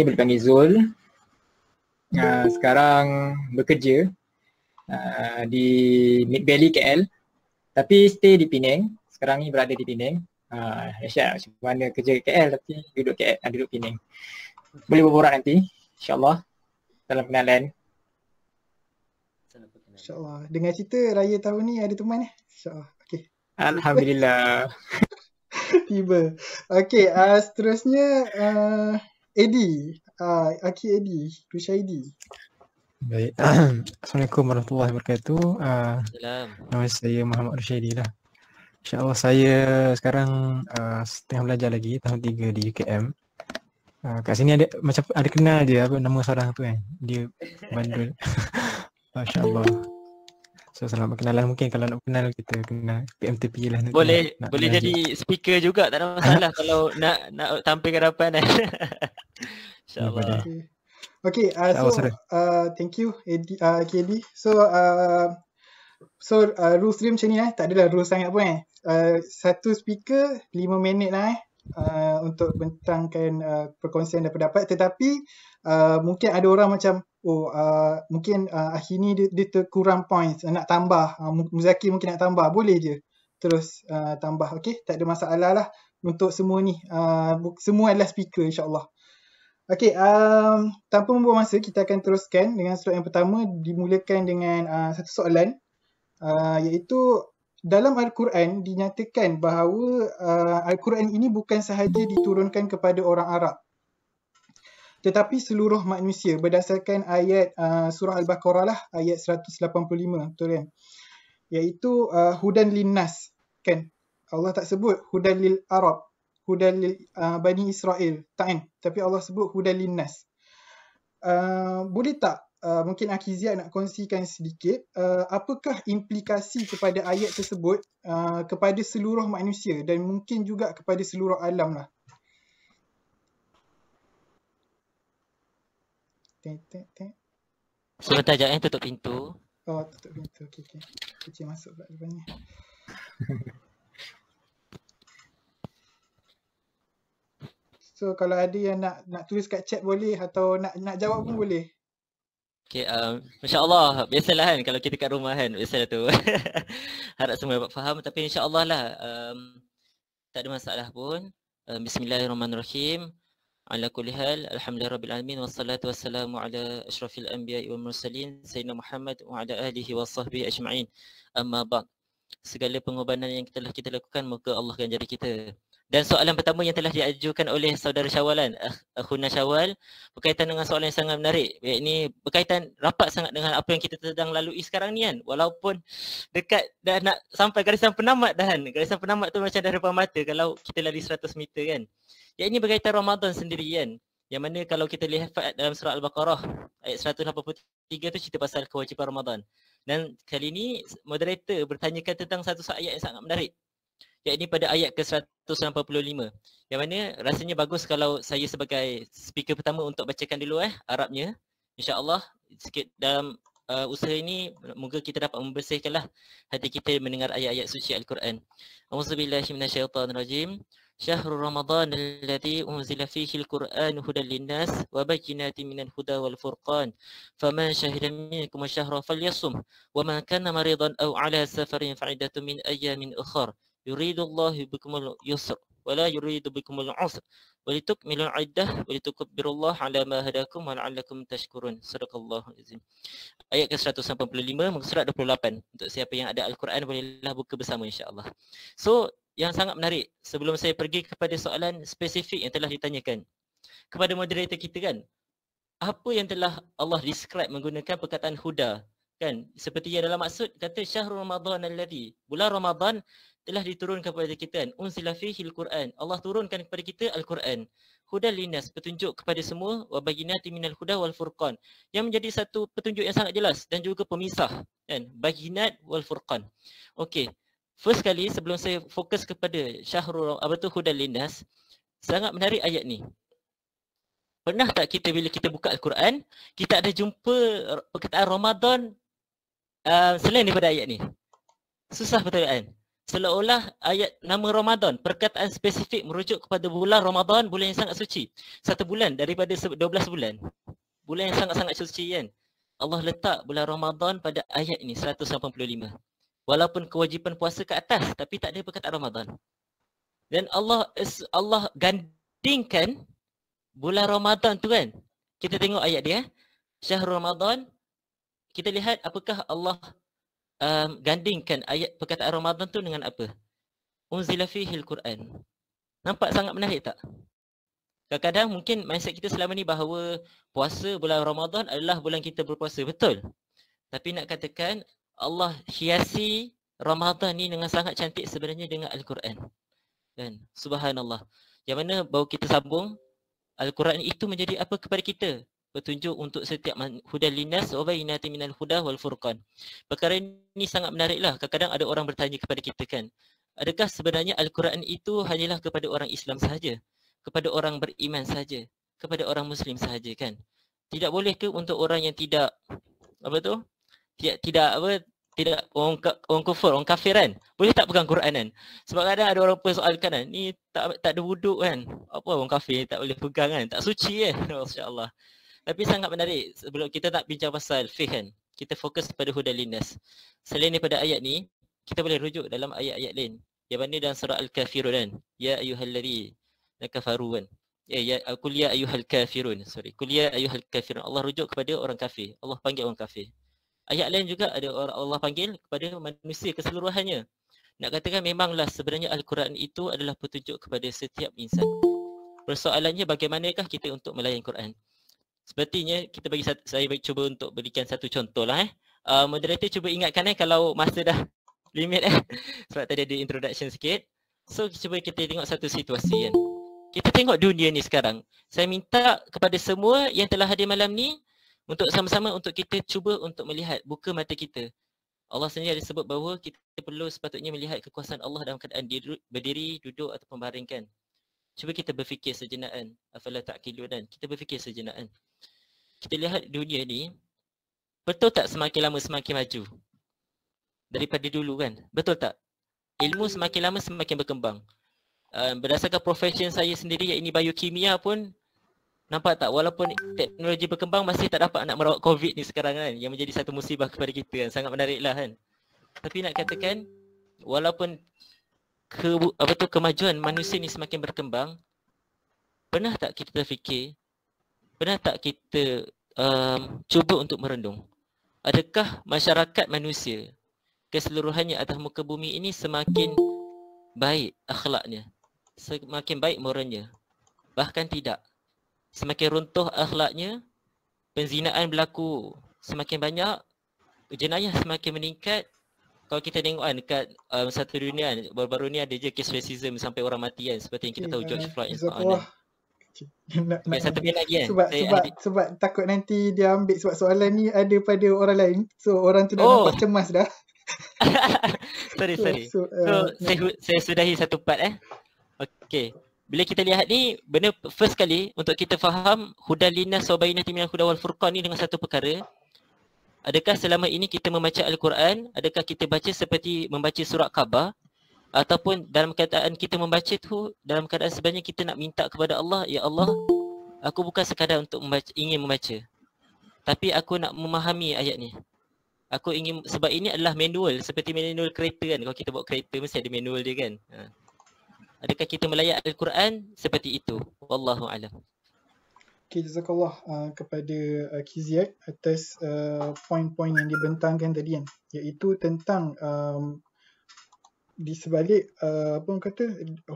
boleh panggil Zul. Sekarang bekerja di Mid Valley KL, tapi stay di Penang. Sekarang ni berada di Penang. Dahsyat macam mana kerja KL tapi duduk KL, duduk Penang. Boleh berborak nanti insyaAllah dalam kenalan. InsyaAllah. Dengar cerita raya tahun ni ada teman InsyaAllah. Okay. Alhamdulillah. Tiba. Okay, seterusnya Eddie. Aki Eddie. Rushaidi. Baik. Assalamualaikum warahmatullahi wabarakatuh. Nama saya Muhammad Rushaidi lah. InsyaAllah saya sekarang tengah belajar lagi tahun 3 di UKM. Kat sini ada macam ada kenal je apa nama seorang tu kan. Dia bandul. Masya-Allah. So selamat berkenalan, mungkin kalau nak kenal kita kenal PMTP lah nanti. Boleh jadi speaker juga, tak ada masalah kalau nak tampil ke depan kan. InsyaAllah. Okay, thank you KD. So rules dia macam ni tak adalah rules sangat pun satu speaker 5 minit lah untuk bentangkan perkongsian dan pendapat, tetapi mungkin ada orang macam mungkin akhir ni dia terkurang points, nak tambah, Muzakir mungkin nak tambah, boleh je terus tambah, okay, tak ada masalah lah untuk semua ni, semua adalah speaker insyaAllah. Okay, tanpa membuang masa kita akan teruskan dengan slot yang pertama, dimulakan dengan satu soalan, iaitu dalam Al-Quran dinyatakan bahawa Al-Quran ini bukan sahaja diturunkan kepada orang Arab, tetapi seluruh manusia berdasarkan ayat surah Al-Baqarah lah, ayat 185, betul kan? Iaitu hudan linnas, kan? Allah tak sebut hudan lil Arab, hudan lil Bani Israel, tak kan? Tapi Allah sebut hudan linnas. Boleh tak mungkin Akizia nak kongsikan sedikit apakah implikasi kepada ayat tersebut kepada seluruh manusia dan mungkin juga kepada seluruh alam lah. Sebentar sekejap tutup pintu. Oh, tutup pintu. Okey. Kucing masuk pula depannya. So kalau ada yang nak tulis kat chat boleh, atau nak jawab pun boleh. Okay, Masya-Allah, biasalah kan kalau kita kat rumah kan, biasalah tu. Harap semua dapat faham, tapi insya-Allah lah tak ada masalah pun. Bismillahirrahmanirrahim. Ala kulli hal, alhamdulillahirabbil alamin, wassalatu wassalamu ala asyrafil anbiya'i wal mursalin sayyidina Muhammad wa ala alihi washabbihi ajma'in. Amma ba'd. Segala pengorbanan yang telah kita lakukan, moga Allah ganjari kita. Dan soalan pertama yang telah diajukan oleh saudara Syawalan, Akhuna Syawal, berkaitan dengan soalan yang sangat menarik. Ini berkaitan rapat sangat dengan apa yang kita sedang lalui sekarang ni kan. Walaupun dekat dah nak sampai garisan penamat dah kan. Garisan penamat tu macam dah depan mata kalau kita lari 100 meter kan. Yang ini berkaitan Ramadan sendiri kan. Yang mana kalau kita lihat dalam surah Al-Baqarah ayat 183 tu cerita pasal kewajipan Ramadan. Dan kali ini moderator bertanyakan tentang satu ayat yang sangat menarik. Iaitu pada ayat ke-185. Yang mana rasanya bagus kalau saya sebagai speaker pertama untuk bacakan dulu Arabnya. InsyaAllah sikit dalam usaha ini moga kita dapat membersihkanlah hati kita mendengar ayat-ayat suci Al-Quran. Auzubillahi minasyaitonirrajim. Syahrul Ramadan alladzi unzila fihi al-Qur'anu hudan lin-nas wa bayyinatin minal huda wal furqan. Faman shahida minkum ash-shahra falyasum wa man kana maridan aw 'ala safarin fa'iddatun min ayyamin ukhra. Yuridullahu bikumul yusr wa la yuridu bikumul 'usr wa litukmilul 'iddah wa litukabbirullaha 'ala ma hadakum wa la'allakum tashkurun. Sadaqallahu azim. Ayat ke-185 muka surat 28. Untuk siapa yang ada Al-Quran bolehlah buka bersama insya-Allah. So yang sangat menarik, sebelum saya pergi kepada soalan spesifik yang telah ditanyakan kepada moderator kita kan, apa yang telah Allah describe menggunakan perkataan huda kan, seperti yang dalam maksud kata syahrul Ramadan alladhi, bulan Ramadan telah diturunkan kepada kita kan, unzila fihil Quran, Allah turunkan kepada kita Al-Quran, hudan linnas, petunjuk kepada semua, wa bayyinatin minal huda wal furqan, yang menjadi satu petunjuk yang sangat jelas dan juga pemisah kan, bayyinat wal furqan. Okey, first kali sebelum saya fokus kepada syahrul hudan linnas, sangat menarik ayat ni. Pernah tak kita bila kita buka Al-Quran, kita ada jumpa perkataan Ramadan selain daripada ayat ni? Susah betul kan? seolah-olah ayat nama Ramadan, perkataan spesifik merujuk kepada bulan Ramadan, bulan yang sangat suci. 1 bulan daripada 12 bulan. Bulan yang sangat-sangat suci kan. Allah letak bulan Ramadan pada ayat ini 185. Walaupun kewajipan puasa ke atas, tapi tak ada perkataan Ramadan. Dan Allah gandingkan bulan Ramadan tu kan. Kita tengok ayat dia. Syahrul Ramadan. Kita lihat apakah Allah gandingkan ayat perkataan Ramadan tu dengan apa? Unzila fihil Quran. Nampak sangat menarik tak? Kadang-kadang mungkin mindset kita selama ni bahawa puasa bulan Ramadan adalah bulan kita berpuasa. Betul. Tapi nak katakan Allah hiasi Ramadan ni dengan sangat cantik sebenarnya dengan Al-Quran. Kan? Subhanallah. Yang mana baru kita sambung, Al-Quran itu menjadi apa kepada kita? Petunjuk untuk setiap hudan linnas wa bayyinatin minal huda wal furqan. Perkara ini sangat menariklah. Kadang-kadang ada orang bertanya kepada kita kan, adakah sebenarnya Al-Quran itu hanyalah kepada orang Islam sahaja? Kepada orang beriman saja, kepada orang Muslim sahaja kan? Tidak boleh ke untuk orang yang tidak tidak orang kufur, orang kafir kan? Boleh tak pegang Quran kan? Sebab kadang ada orang persoalkan kan, ni tak ada wuduk kan? Apa orang kafir tak boleh pegang kan? Tak suci kan? Masya-Allah. Tapi sangat menarik sebelum kita nak bincang pasal fiqh kan. Kita fokus pada hudan linnas. Selain daripada ayat ni, kita boleh rujuk dalam ayat-ayat lain. Yang mana dalam surah Al-Kafirun kan? Ya ayyuhalladzina kafaru kan. Qul ya ayyuhal kafirun. Qul ya ayyuhal kafirun. Allah rujuk kepada orang kafir. Allah panggil orang kafir. Ayat lain juga ada Allah panggil kepada manusia keseluruhannya. Nak katakan memanglah sebenarnya Al-Quran itu adalah petunjuk kepada setiap insan. Persoalannya bagaimanakah kita untuk melayan Quran? Sepertinya kita saya cuba untuk berikan satu contoh lah. Moderator cuba ingatkan kalau masa dah limit sebab tadi ada introduction sikit. So cuba kita tengok satu situasi kan. Kita tengok dunia ni sekarang. Saya minta kepada semua yang telah hadir malam ni untuk sama-sama untuk kita cuba untuk melihat, buka mata kita. Allah sendiri ada sebut bahawa kita perlu sepatutnya melihat kekuasaan Allah dalam keadaan berdiri, duduk ataupun baring kan. Cuba kita berfikir sejenak kan. Afala ta'qilun kan. Kita berfikir sejenak kan. Kita lihat dunia ni, betul tak semakin lama semakin maju daripada dulu kan? Betul tak? Ilmu semakin lama semakin berkembang. Berdasarkan profession saya sendiri iaitu biokimia pun, nampak tak walaupun teknologi berkembang masih tak dapat nak merawat COVID ni sekarang kan, yang menjadi satu musibah kepada kita kan. Sangat menariklah kan. Tapi nak katakan walaupun kemajuan manusia ni semakin berkembang, pernah tak kita terfikir, pernah tak kita cuba untuk merenung, adakah masyarakat manusia keseluruhannya atas muka bumi ini semakin baik akhlaknya, semakin baik moralnya? Bahkan tidak. Semakin runtuh akhlaknya, penzinaan berlaku semakin banyak, jenayah semakin meningkat. Kalau kita tengok kan dekat satu dunia kan, baru-baru ni ada je kes racism sampai orang mati kan, seperti yang kita tahu George Floyd. Satu minit lagi kan. Sebab takut nanti dia ambil sebab soalan ni ada pada orang lain. So orang tu dah nampak cemas dah. Sorry. So saya sudahi satu part Okay. Bila kita lihat ni, benda first kali untuk kita faham hudan linnas wa bayyinatin minal huda wal furqan ni dengan satu perkara. Adakah selama ini kita membaca Al-Quran, adakah kita baca seperti membaca surat khabar, ataupun dalam keadaan kita membaca tu dalam keadaan sebenarnya kita nak minta kepada Allah, ya Allah, aku bukan sekadar untuk ingin membaca, tapi aku nak memahami ayat ni. Aku ingin, sebab ini adalah manual, seperti manual kereta kan. Kalau kita bawa kereta mesti ada manual dia kan. Adakah kita melayan Al-Quran seperti itu? Wallahu a'lam. Okay, jazakallah kepada Kiziak atas poin-poin yang dibentangkan tadi kan, iaitu tentang di sebalik apa orang kata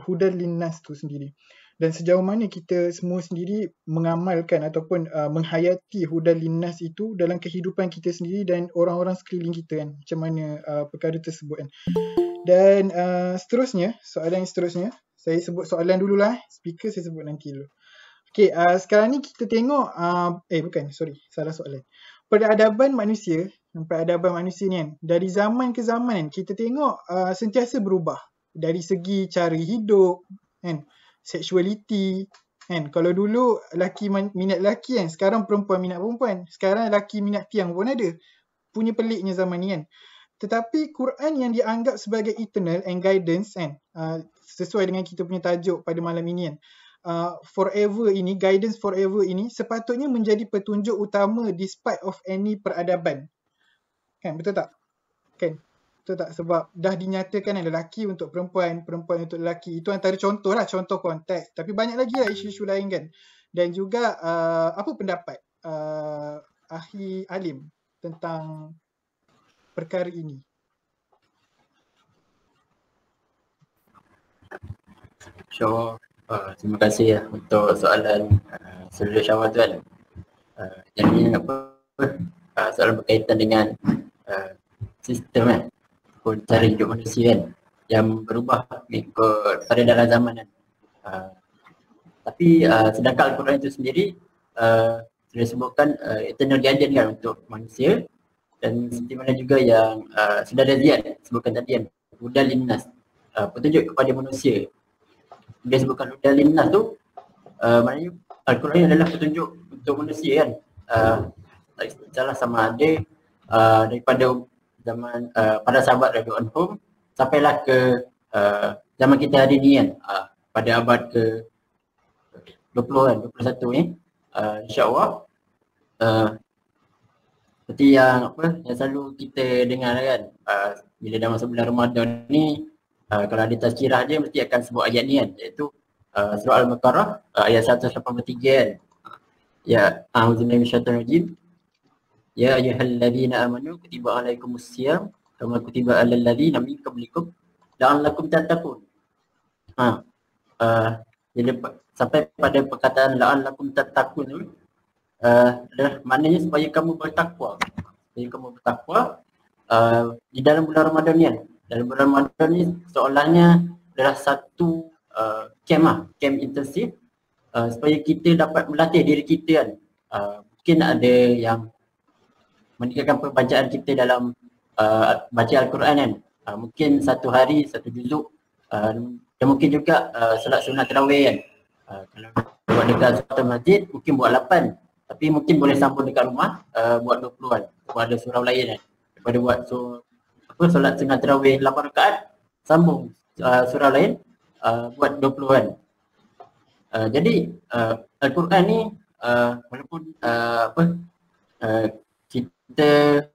hudan linnas tu sendiri, dan sejauh mana kita semua sendiri mengamalkan ataupun menghayati hudan linnas itu dalam kehidupan kita sendiri dan orang-orang sekeliling kita kan, macam mana perkara tersebut kan. Dan seterusnya, soalan yang seterusnya, saya sebut soalan dululah, speaker saya sebut nanti dulu. Okay, sekarang ni kita tengok, salah soalan. Peradaban manusia ni kan, dari zaman ke zaman kan, kita tengok sentiasa berubah. Dari segi cara hidup, kan, sexuality, kan. Kalau dulu lelaki minat lelaki kan, sekarang perempuan minat perempuan. Sekarang lelaki minat tiang pun ada. Punya peliknya zaman ni kan. Tetapi Quran yang dianggap sebagai eternal and guidance kan, sesuai dengan kita punya tajuk pada malam ini kan, forever ini, guidance forever ini sepatutnya menjadi petunjuk utama despite of any peradaban. Kan, betul tak? Kan? Betul tak? Sebab dah dinyatakan lelaki untuk perempuan, perempuan untuk lelaki. Itu antara contoh lah, contoh konteks. Tapi banyak lagi lah isu-isu lain kan. Dan juga apa pendapat ahli alim tentang perkara ini? So, terima kasih ya untuk soalan Saudara Syawal tu kan. Jadi apa soalan berkaitan dengan sistem kan, cara hidup manusia kan, yang berubah mengikut pada dalam zaman kan. Tapi sedangkan Al-Quran itu sendiri sudah sebutkan eternal guidance kan untuk manusia, dan seperti mana juga yang sudah ada Ziyad sebutkan tadi kan, hudal linnas, petunjuk kepada manusia. Dia sebutkan hudal linnas tu maknanya Al-Quran adalah petunjuk untuk manusia kan. Tak salah sama ada daripada zaman pada sahabat radhiyallahu anhum sampailah ke zaman kita hari ni kan, pada abad ke 20 kan, 21 ni, insya-Allah seperti yang yang selalu kita dengar kan, bila dah masuk bulan Ramadan ni, kalau ada tazkirah dia mesti akan sebut ayat ni kan, iaitu surah Al-Baqarah ayat 183 kan. Ya, a'udzubillahi minasyaitonir rajim. Ya ayyuhalladzina amanu kutiba alaikumusiyam kama kutiba alal ladzina min qablikum la'allakum tattaqun. Jadi sampai pada perkataan la'allakum tattaqun tu adalah maknanya supaya kamu bertakwa. Supaya kamu bertakwa di dalam bulan Ramadan ni kan. Dalam bulan Ramadan ni seolahnya adalah satu camp intensif supaya kita dapat melatih diri kita kan. Mungkin ada yang meningkatkan perbacaan kita dalam baca Al-Quran kan. Mungkin satu hari satu juzuk, dan mungkin juga solat sunat tarawih kan. Kalau buat dekat suatu masjid mungkin buat 8, tapi mungkin boleh sambung dekat rumah buat 20 kan. Buat ada surau lain kan. Daripada buat solat sunat tarawih 8 rakaat, sambung surau lain buat 20 kan. Jadi Al-Quran ni walaupun kita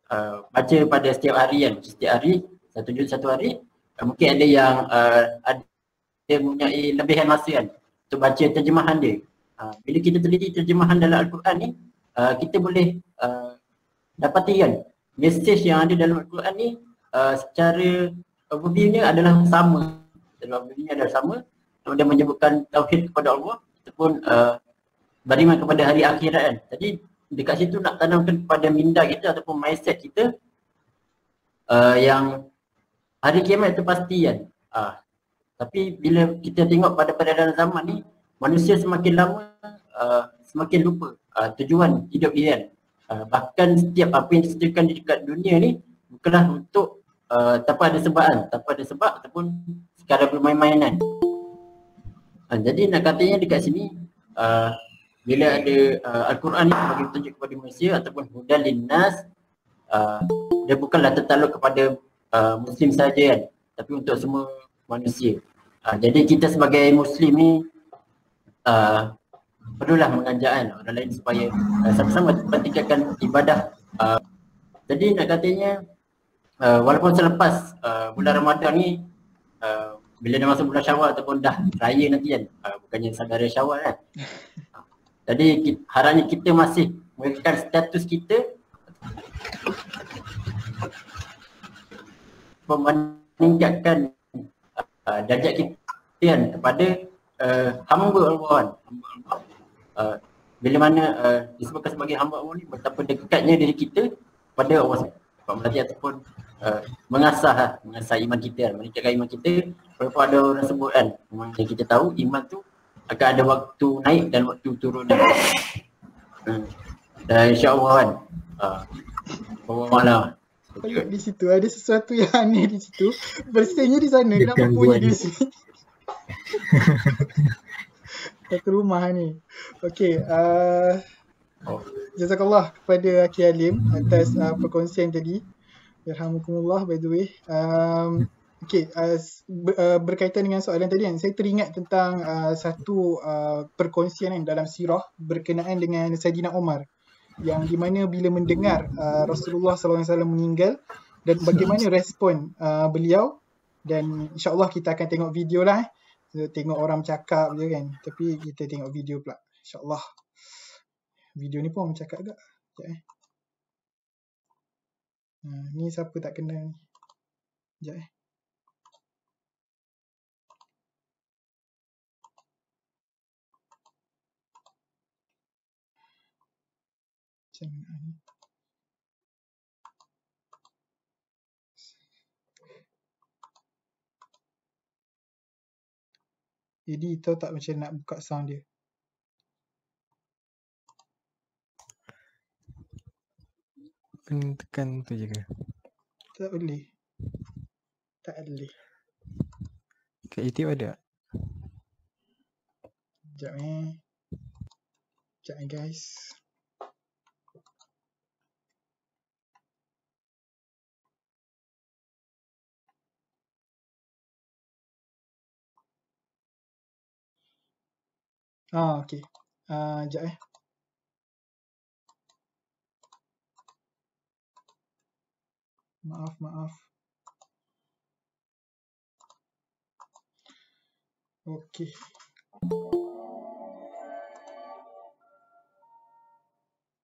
baca pada setiap hari kan, setiap hari satu juz satu hari, mungkin ada yang ada mempunyai lebihan masa kan untuk baca terjemahan dia. Bila kita teliti terjemahan dalam Al-Quran ni, kita boleh dapati kan mesej yang ada dalam Al-Quran ni secara overview-nya adalah sama. Dalam overview-nya adalah sama. Dia menyebutkan tauhid kepada Allah ataupun beriman kepada hari akhirat kan. Jadi dekat situ nak tanamkan kepada minda kita ataupun mindset kita yang hari kiamat itu pasti kan. Tapi bila kita tengok pada peredaran zaman ni, manusia semakin lama semakin lupa tujuan hidup dia kan. Bahkan setiap apa yang disediakan di dekat dunia ni bukanlah untuk tanpa ada sebab ataupun sekadar bermain-mainan. Jadi nak katanya dekat sini bila ada Al-Quran ni sebagai petunjuk kepada manusia ataupun hudal linnas, dia bukanlah tertakluk kepada Muslim saja kan, tapi untuk semua manusia. Jadi kita sebagai Muslim ni perlulah mengajakkan orang lain supaya sama-sama tingkatkan ibadah. Jadi nak katanya walaupun selepas bulan Ramadan ni, bila dah masuk bulan Syawal ataupun dah raya nanti kan, bukannya saudara Syawal kan. Jadi harapnya kita masih mengingatkan status kita meningkatkan darjat kita kan kepada hamba Allah kan. Bila mana disebutkan sebagai hamba Allah ni, betapa dekatnya diri kita pada Allah SWT ataupun mengasah iman kita kan, meningkatkan iman kita. Walaupun ada orang sebut kan, memang kita tahu iman tu akan ada waktu naik dan waktu turun kan. Dan insya-Allah kan Allah di situ ada sesuatu yang aneh di situ. Bersihnya di sana, kenapa punya di sini? Satu rumah ni. Okey, jazakallah kepada Aki Halim atas perkongsian tadi. Yarhamukumullah by the way. Okay, berkaitan dengan soalan tadi kan, saya teringat tentang satu perkongsian dalam sirah berkenaan dengan Saidina Umar, yang di mana bila mendengar Rasulullah SAW meninggal dan bagaimana respon beliau, dan insyaAllah kita akan tengok video lah. Tengok orang cakap je kan, tapi kita tengok video pula insyaAllah. Video ni pun orang cakap agak. Sekejap ni siapa tak kenal ni. Sekejap macam ni. Jadi tahu tak macam nak buka sound dia? Tekan tu je ke? Tak boleh. Tak boleh. Kat YouTube ada? Sekejap Sekejap guys. Okay. Sekejap Maaf. Okey.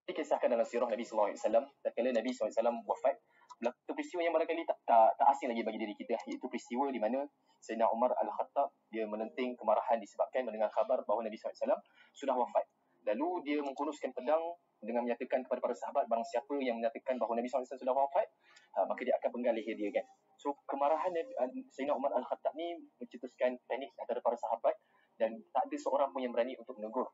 Dikisahkan dalam sirah Nabi SAW, tatkala Nabi SAW wafat, berlaku peristiwa yang barangkali tak asing lagi bagi diri kita, iaitu peristiwa di mana Sayyidina Umar Al-Khattab dia menenting kemarahan disebabkan mendengar khabar bahawa Nabi SAW sudah wafat. Lalu dia mengkuruskan pedang dengan menyatakan kepada para sahabat, barang siapa yang menyatakan bahawa Nabi SAW sudah wafat, maka dia akan penggal leher dia kan. So kemarahan Sayyidina Umar Al-Khattab ni mencetuskan panik antara para sahabat dan tak ada seorang pun yang berani untuk menegur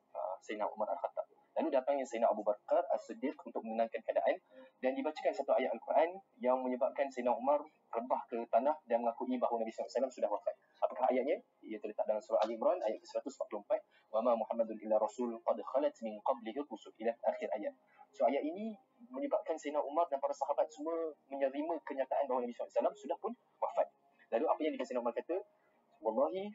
Sayyidina Umar Al-Khattab. Lalu datangnya Sayyidina Abu Bakar As-Siddiq untuk menenangkan keadaan dan dibacakan satu ayat Al-Quran yang menyebabkan Sayyidina Umar rebah ke tanah dan mengakui bahawa Nabi SAW sudah wafat. Apakah ayatnya? Ia terletak dalam surah Ali Imran ayat ke-144. Wa ma Muhammadun illa rasul qad khalat min qablihi rusul ila akhir ayat. So ayat ini menyebabkan Sayyidina Umar dan para sahabat semua menerima kenyataan bahawa Nabi SAW sudah pun wafat. Lalu apa yang Sayyidina Umar kata? Wallahi,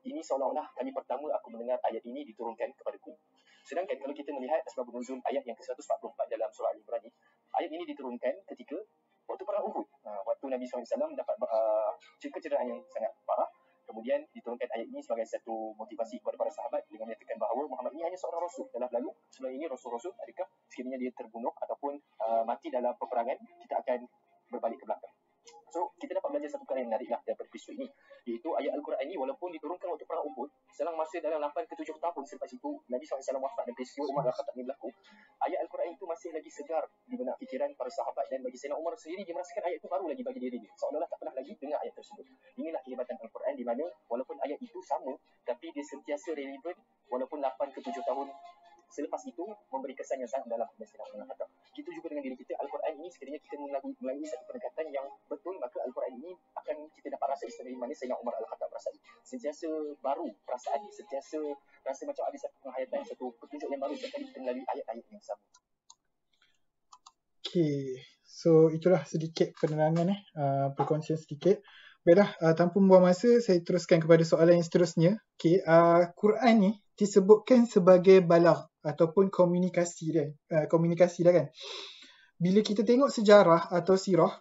ini seolah-olah kali pertama aku mendengar ayat ini diturunkan kepadaku. Sedangkan kalau kita melihat asbab nuzul ayat yang ke-144 dalam surah Al-Imran ni, ayat ini diturunkan ketika waktu perang Uhud. Waktu Nabi SAW dapat kecederaan yang sangat parah. Kemudian diturunkan ayat ini sebagai satu motivasi kepada para sahabat dengan menyatakan bahawa Muhammad ini hanya seorang rasul. Telah lalu sebelum ini rasul-rasul, adakah sekiranya dia terbunuh ataupun mati dalam peperangan, kita akan berbalik ke belakang. So, kita dapat belajar satu perkara yang menariklah daripada peristiwa ini, iaitu ayat Al-Quran ini walaupun diturunkan waktu perang Uhud, selang masa dalam 8 ke 7 tahun selepas itu Nabi SAW wafat dan peristiwa Umar Al-Khattab ini berlaku, ayat Al-Quran itu masih lagi segar di benak fikiran para sahabat dan bagi Sayyidina Umar sendiri dia merasakan ayat itu baru lagi bagi diri dia, seolah-olah tak pernah lagi dengar ayat tersebut. Inilah kehebatan Al-Quran di mana walaupun ayat itu sama, tapi dia sentiasa relevan walaupun 8 ke 7 tahun selepas itu memberi kesan yang sangat dalam kepada Sayyidina Umar Al-Khattab. Begitu juga dengan diri kita, Al-Quran ini sekiranya kita melalui satu pendekatan yang betul, maka Al-Quran ini akan kita dapat rasa istimewa mana Sayyidina Umar Al-Khattab rasai. Sentiasa baru perasaan, sentiasa rasa macam ada satu penghayatan, satu petunjuk yang baru setiap kali kita melalui ayat-ayat yang sama. Okay, so itulah sedikit penerangan perkongsian sedikit. Baiklah, tanpa membuang masa, saya teruskan kepada soalan yang seterusnya. Okay, Quran ni disebutkan sebagai balagh ataupun komunikasi dah kan. Bila kita tengok sejarah atau sirah,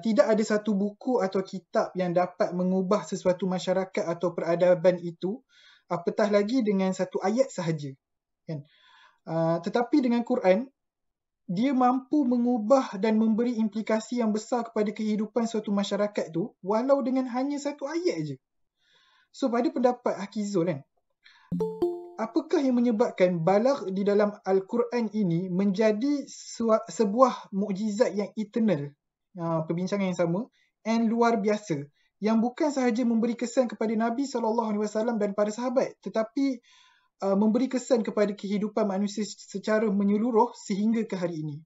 tidak ada satu buku atau kitab yang dapat mengubah sesuatu masyarakat atau peradaban itu, apatah lagi dengan satu ayat sahaja kan. Tetapi dengan Quran, dia mampu mengubah dan memberi implikasi yang besar kepada kehidupan suatu masyarakat tu walau dengan hanya satu ayat je. So pada pendapat Haqizul kan, apakah yang menyebabkan balagh di dalam Al-Quran ini menjadi sebuah mukjizat yang eternal, perbincangan yang sama, and luar biasa, yang bukan sahaja memberi kesan kepada Nabi SAW dan para sahabat, tetapi memberi kesan kepada kehidupan manusia secara menyeluruh sehingga ke hari ini.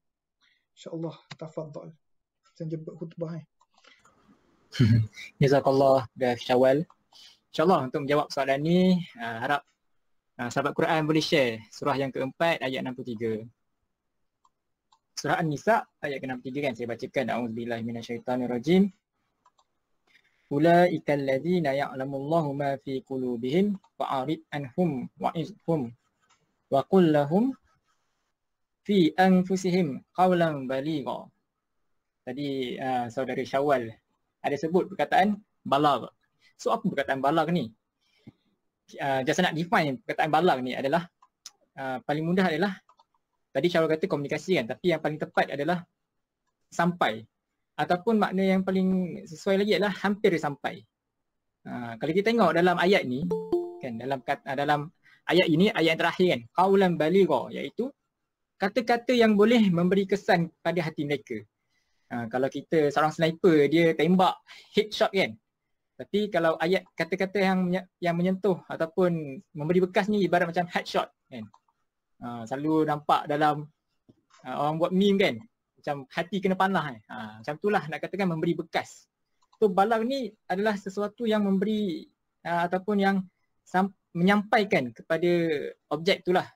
InsyaAllah, tafadhal. Saya jemput khutbah. Jazakallah Daf Syawal. InsyaAllah untuk menjawab soalan ni, harap sahabat Quran boleh share surah yang keempat ayat 63. surah An-Nisa ayat ke-63 kan, saya bacakan. A'udzubillahi minasyaitonirrajim. Ulaika alladzina ya'lamullahu ma fi qulubihim fa'arid anhum wa'izhum wa qul lahum fi anfusihim qawlan baligha. Tadi saudara Syawal ada sebut perkataan balagh. So apa perkataan balagh ni? Just nak define perkataan balagh ni adalah paling mudah adalah tadi Syawal kata komunikasi kan, tapi yang paling tepat adalah sampai, ataupun makna yang paling sesuai lagi adalah hampir sampai. Kalau kita tengok dalam ayat ni kan, dalam ayat ini, ayat yang terakhir kan, qaulan baligha, iaitu kata-kata yang boleh memberi kesan pada hati mereka. Kalau kita seorang sniper, dia tembak headshot kan. Tapi kalau ayat kata-kata yang menyentuh ataupun memberi bekas ni ibarat macam headshot kan. Selalu nampak dalam orang buat meme kan, macam hati kena panah kan. Macam itulah nak katakan memberi bekas. So balagh ni adalah sesuatu yang memberi ataupun yang menyampaikan kepada objek itulah.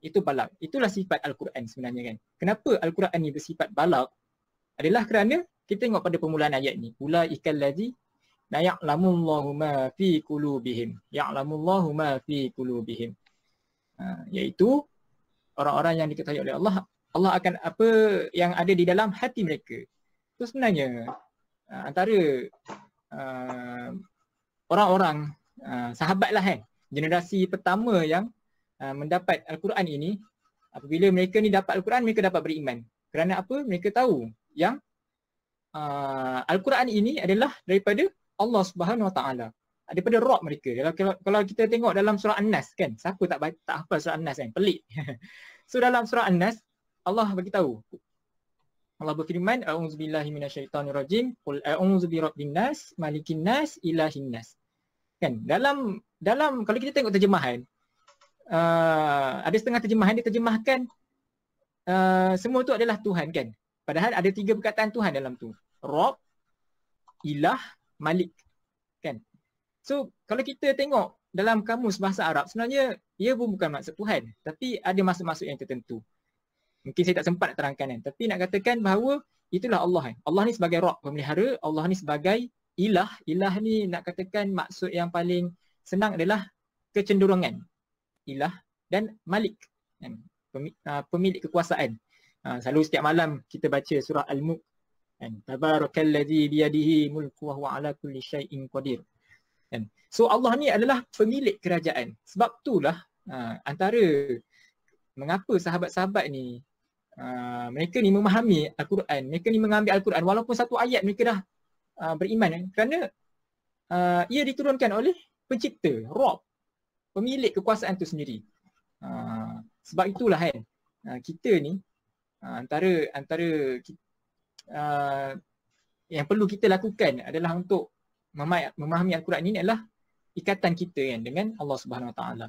Itu balagh. Itulah sifat Al-Quran sebenarnya kan. Kenapa Al-Quran ni bersifat balagh? Adalah kerana kita tengok pada permulaan ayat ni. Ulaikal ladzi la ya'lamullahu ma fi qulubihim. Ya'lamullahu ma fi qulubihim. Iaitu orang-orang yang diketahui oleh Allah, Allah akan apa yang ada di dalam hati mereka. Itu sebenarnya antara orang-orang sahabat lah kan, generasi pertama yang mendapat Al-Quran ini. Apabila mereka ni dapat Al-Quran, mereka dapat beriman. Kerana apa? Mereka tahu yang Al-Quran ini adalah daripada Allah Subhanahu Wa Taala, daripada Rabb mereka. Kalau kita tengok dalam surah An-Nas kan, siapa tak hafal surah An-Nas kan? Pelik. So dalam surah An-Nas Allah bagi tahu. Allah berfirman, a'udzubillahi minasyaitonirrajim, qul a'udzu birabbin nas, malikin nas, ilahin nas. Kan dalam kalau kita tengok terjemahan, ada setengah terjemahan dia terjemahkan semua tu adalah Tuhan kan. Padahal ada 3 perkataan Tuhan dalam tu. Rabb, Ilah, Malik kan. So kalau kita tengok dalam kamus bahasa Arab, sebenarnya ia pun bukan maksud Tuhan, tapi ada maksud-maksud yang tertentu. Mungkin saya tak sempat nak terangkan kan, tapi nak katakan bahawa itulah Allah kan. Allah ni sebagai Rabb, pemelihara, Allah ni sebagai Ilah. Ilah ni nak katakan maksud yang paling senang adalah kecenderungan. Ilah dan Malik kan, pemilik kekuasaan. Selalu setiap malam kita baca surah Al-Mulk kan, tabarakalladzi biyadihi mulku wa huwa ala kulli syai'in qadir kan. So Allah ni adalah pemilik kerajaan. Sebab itulah antara mengapa sahabat-sahabat ni mereka ni memahami Al-Quran, mereka ni mengambil Al-Quran walaupun satu ayat mereka dah beriman kan, kerana ia diturunkan oleh pencipta, Rabb, pemilik kekuasaan tu sendiri. Sebab itulah kan, kita ni antara yang perlu kita lakukan adalah untuk memahami Al-Quran ini adalah ikatan kita kan dengan Allah Subhanahu Wa Taala.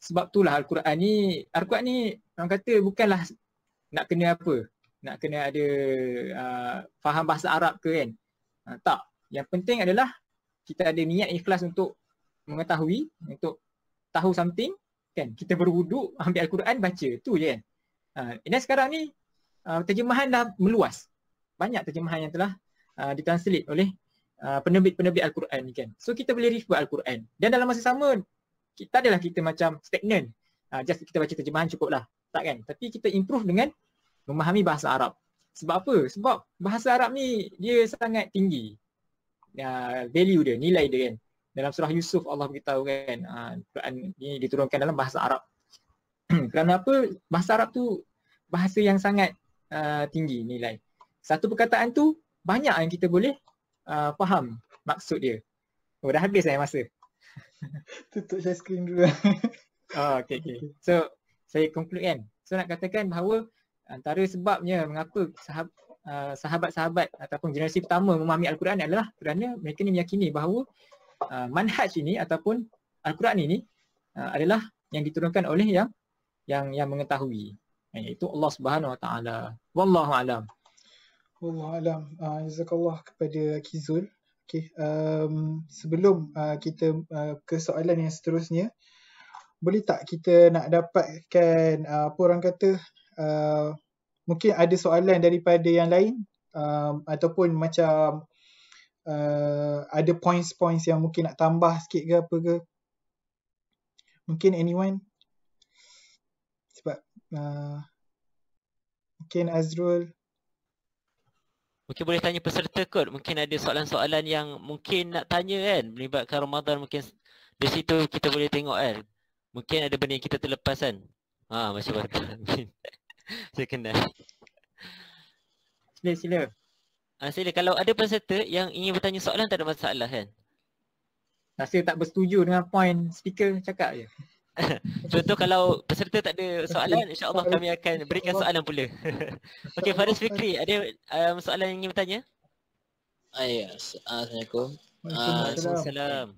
Sebab itulah Al-Quran ni orang kata bukanlah nak kena apa, nak kena ada faham bahasa Arab ke kan. Tak, yang penting adalah kita ada niat ikhlas untuk mengetahui, untuk tahu something kan. Kita berwuduk, ambil Al-Quran, baca, tu je kan. Dan sekarang ni terjemahan dah meluas. Banyak terjemahan yang telah ditranslate oleh penerbit-penerbit Al-Quran ni kan. So kita boleh refer Al-Quran. Dan dalam masa sama, kita adalah kita macam stagnan. Just kita baca terjemahan cukup lah. Tak kan? Tapi kita improve dengan memahami bahasa Arab. Sebab apa? Sebab bahasa Arab ni dia sangat tinggi. Value dia, nilai dia kan. Dalam surah Yusuf Allah beritahu kan, Quran ni diturunkan dalam bahasa Arab. Kerana apa? Bahasa Arab tu bahasa yang sangat tinggi nilai. Satu perkataan tu banyak yang kita boleh faham maksud dia. Oh, dah habis masa. Tutup share screen dulu. Okay. So saya conclude kan. So nak katakan bahawa antara sebabnya mengapa sahabat-sahabat ataupun generasi pertama memahami Al-Quran adalah kerana mereka ni meyakini bahawa manhaj ini ataupun Al-Quran ini adalah yang diturunkan oleh yang mengetahui, iaitu Allah Subhanahu Wa Taala. Wallahu alam. Wallahu alam. Jazakallah kepada Kizul. Okay. Sebelum kita ke soalan yang seterusnya, boleh tak kita nak dapatkan apa orang kata mungkin ada soalan daripada yang lain ataupun macam ada points-points yang mungkin nak tambah sikit ke apa ke. Mungkin anyone? Sebab mungkin Azrul. Mungkin boleh tanya peserta kot. Mungkin ada soalan-soalan yang mungkin nak tanya kan melibatkan Ramadan. Mungkin di situ kita boleh tengok kan. Mungkin ada benda yang kita terlepas kan. Macam mana? Saya kenal. Sila. Sila. Kalau ada peserta yang ingin bertanya soalan tak ada masalah kan. Rasa tak bersetuju dengan point speaker cakap je. Contoh kalau peserta tak ada soalan, insya-Allah kami akan berikan soalan pula. Okey, Faris Fikri, ada soalan yang ingin bertanya? Ya, Assalamualaikum. Waalaikumsalam.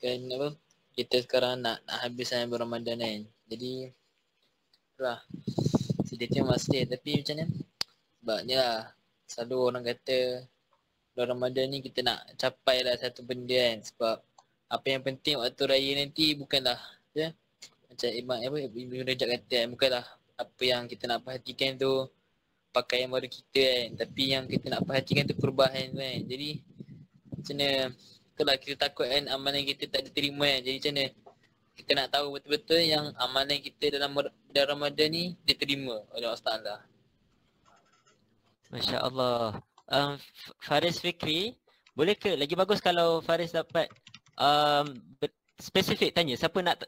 Kan apa? Kita sekarang nak habis Ramadan kan. Jadi itulah sedikit masih tapi macam mana? Sebabnya lah, selalu orang kata bulan Ramadan ni kita nak capai lah satu benda kan. Sebab apa yang penting waktu raya nanti bukanlah macam Ibn Rajab kata kan, bukanlah apa yang kita nak perhatikan tu pakaian baru kita kan, tapi yang kita nak perhatikan tu perubahan tu kan. Jadi macam mana, kalau kita takut kan amalan kita tak diterima kan. Jadi macam mana kita nak tahu betul-betul yang amalan kita dalam Ramadan ni diterima oleh Allah Taala. Masya Allah. Faris Fikri, boleh ke lagi bagus kalau Faris dapat spesifik tanya siapa nak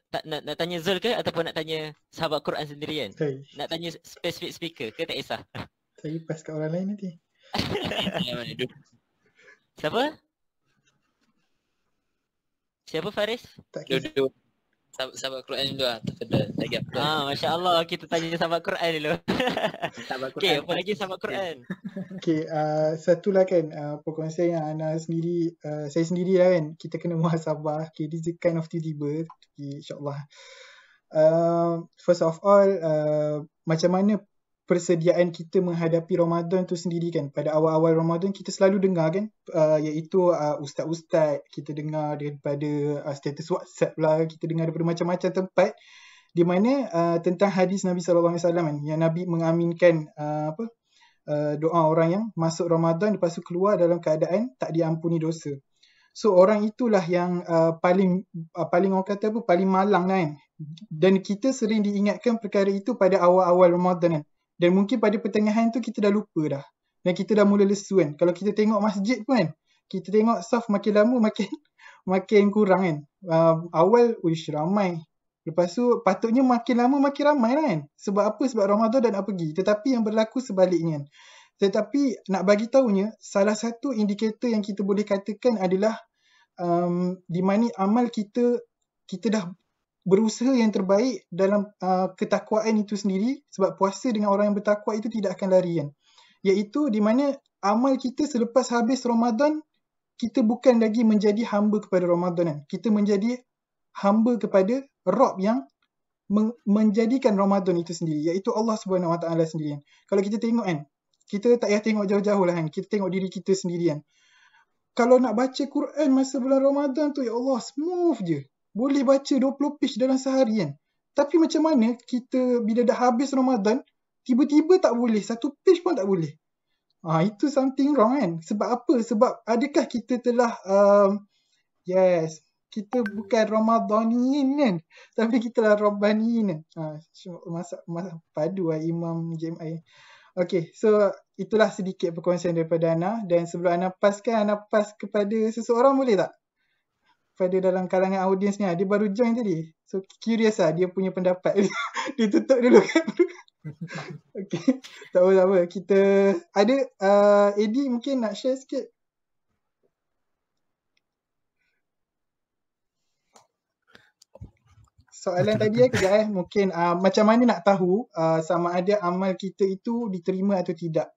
tanya Zul ke ataupun nak tanya sahabat Quran sendirian? Nak tanya spesifik speaker ke tak kisah? Saya pass kat orang lain nanti. Siapa Faris? Duduk sahabat Quran dulu lah. Lagi apa? Masya Allah, kita tanya sahabat Quran dulu. Okey, apa lagi sahabat Quran? Okey, satulah kan perkongsian yang Ana sendiri, saya sendiri lah kan, kita kena muhasabah. Okay, this is kind of tiba-tiba, insyaAllah. First of all, macam mana persediaan kita menghadapi Ramadan tu sendiri kan. Pada awal-awal Ramadan kita selalu dengar kan, iaitu ustaz-ustaz, kita dengar daripada status WhatsApp lah, kita dengar daripada macam-macam tempat di mana tentang hadis Nabi SAW kan, yang Nabi mengaminkan doa orang yang masuk Ramadan lepas tu keluar dalam keadaan tak diampuni dosa. So orang itulah yang paling orang kata paling malang kan. Dan kita sering diingatkan perkara itu pada awal-awal Ramadan kan. Dan mungkin pada pertengahan tu kita dah lupa dah. Dan kita dah mula lesu kan. Kalau kita tengok masjid pun kan, kita tengok saf makin lama makin kurang kan. Awal ramai. Lepas tu patutnya makin lama makin ramai lah kan. Sebab apa? Sebab Ramadan dah nak pergi. Tetapi yang berlaku sebaliknya. Tetapi nak bagi tahunya, salah satu indikator yang kita boleh katakan adalah di mana amal kita dah berusaha yang terbaik dalam ketakwaan itu sendiri. Sebab puasa dengan orang yang bertakwa itu tidak akan lari kan. Iaitu di mana amal kita selepas habis Ramadan, kita bukan lagi menjadi hamba kepada Ramadan kan. Kita menjadi hamba kepada Rabb yang menjadikan Ramadan itu sendiri, iaitu Allah SWT sendiri kan. Kalau kita tengok kan, kita tak payah tengok jauh-jauh lah kan, kita tengok diri kita sendiri kan. Kalau nak baca Quran masa bulan Ramadan tu, ya Allah, smooth je. Boleh baca 20 page dalam sehari kan. Tapi macam mana kita bila dah habis Ramadan, tiba-tiba tak boleh, 1 page pun tak boleh. Itu something wrong kan. Sebab apa? Sebab adakah kita telah kita bukan Ramadhanin kan, tapi kita lah Rabbaniin kan. Masak padu lah Imam JMI. Okay, so itulah sedikit perkongsian daripada Ana. Dan sebelum Ana pass kepada seseorang, boleh tak? Pada dalam kalangan audiens ni, dia baru join tadi. So curious lah dia punya pendapat. Dia tutup dulu kan. Okay, tak apa. Kita ada Eddie mungkin nak share sikit. Soalan tadi kejap mungkin macam mana nak tahu sama ada amal kita itu diterima atau tidak?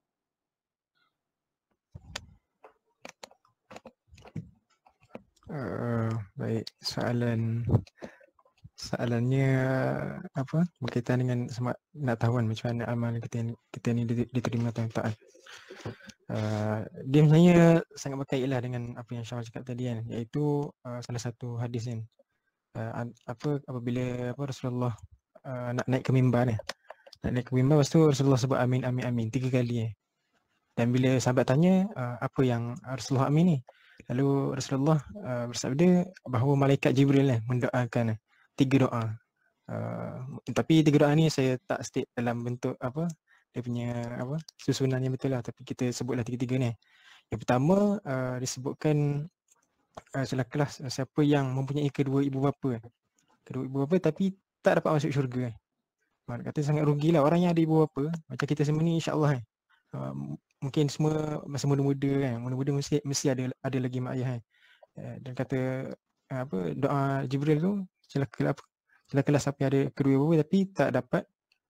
Baik, soalannya apa? Berkaitan dengan nak tahu kan macam mana amal kita ni diterima atau tak. Dia sebenarnya sangat berkaitanlah dengan apa yang Syawal cakap tadi kan, iaitu salah satu hadis kan. Apabila Rasulullah nak naik ke mimbar ni, Nak naik ke mimbar, lepas tu Rasulullah sebut amin, amin, amin 3 kali. Dan bila sahabat tanya apa yang Rasulullah amin ni, lalu Rasulullah bersabda bahawa malaikat Jibril mendoakan 3 doa. Tapi 3 doa ni saya tak state dalam bentuk apa dia punya apa susunan yang betul lah, tapi kita sebutlah 3-3 ni. Yang pertama disebutkan silakanlah siapa yang mempunyai kedua ibu bapa tapi tak dapat masuk syurga. Mak kata sangat rugilah orang yang ada ibu bapa macam kita semua ni, insya-Allah mungkin semua masa muda-muda muda-muda mesti ada lagi mak ayah dan kata apa doa Jibril tu, silakanlah siapa yang ada kedua ibu bapa tapi tak dapat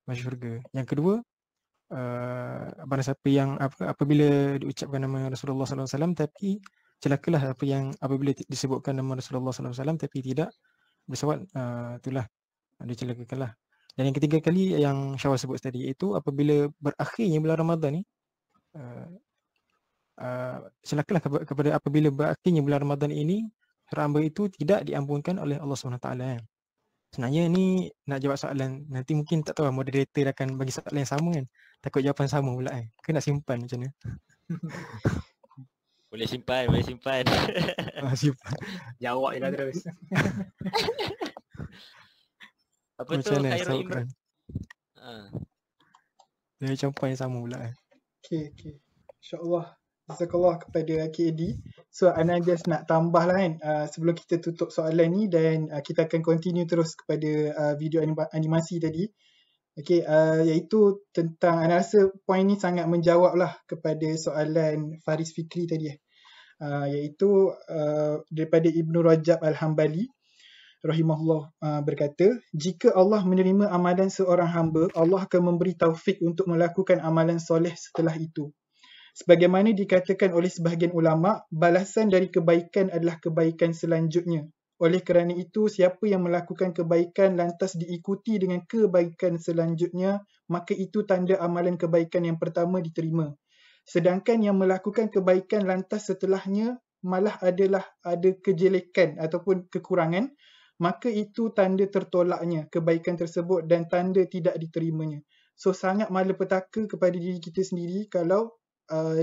masuk syurga. Yang kedua barang siapa yang apabila diucapkan nama Rasulullah sallallahu alaihi wasallam tapi celakalah apabila disebutkan nama Rasulullah sallallahu alaihi wasallam tapi tidak bersawat, itulah dia celakakanlah. Dan yang ketiga kali yang Syawal sebut tadi, iaitu apabila berakhirnya bulan Ramadan ni, celakalah kepada apabila berakhirnya bulan Ramadan ini, hamba itu tidak diampunkan oleh Allah SWT. Sebenarnya ni nak jawab soalan, nanti mungkin tak tahu moderator akan bagi soalan yang sama kan. Takut jawapan sama pula kan. Ke nak simpan macam mana? Boleh simpan. Simpan. Jawab je lah terus. Apa tu Khairul Imran? Dia campan yang sama pula kan. Okay. InsyaAllah. Jazakallah kepada KD. So Ana just nak tambah lah kan sebelum kita tutup soalan ni, dan kita akan continue terus kepada video animasi tadi. Okay, iaitu tentang, Ana rasa poin ni sangat menjawab lah kepada soalan Faris Fikri tadi iaitu daripada Ibnu Rajab Al-Hambali rahimahullah berkata, jika Allah menerima amalan seorang hamba, Allah akan memberi taufik untuk melakukan amalan soleh setelah itu. Sebagaimana dikatakan oleh sebahagian ulama, balasan dari kebaikan adalah kebaikan selanjutnya. Oleh kerana itu, siapa yang melakukan kebaikan lantas diikuti dengan kebaikan selanjutnya, maka itu tanda amalan kebaikan yang pertama diterima. Sedangkan yang melakukan kebaikan lantas setelahnya malah ada kejelekan ataupun kekurangan, maka itu tanda tertolaknya kebaikan tersebut dan tanda tidak diterimanya. So sangat malapetaka kepada diri kita sendiri kalau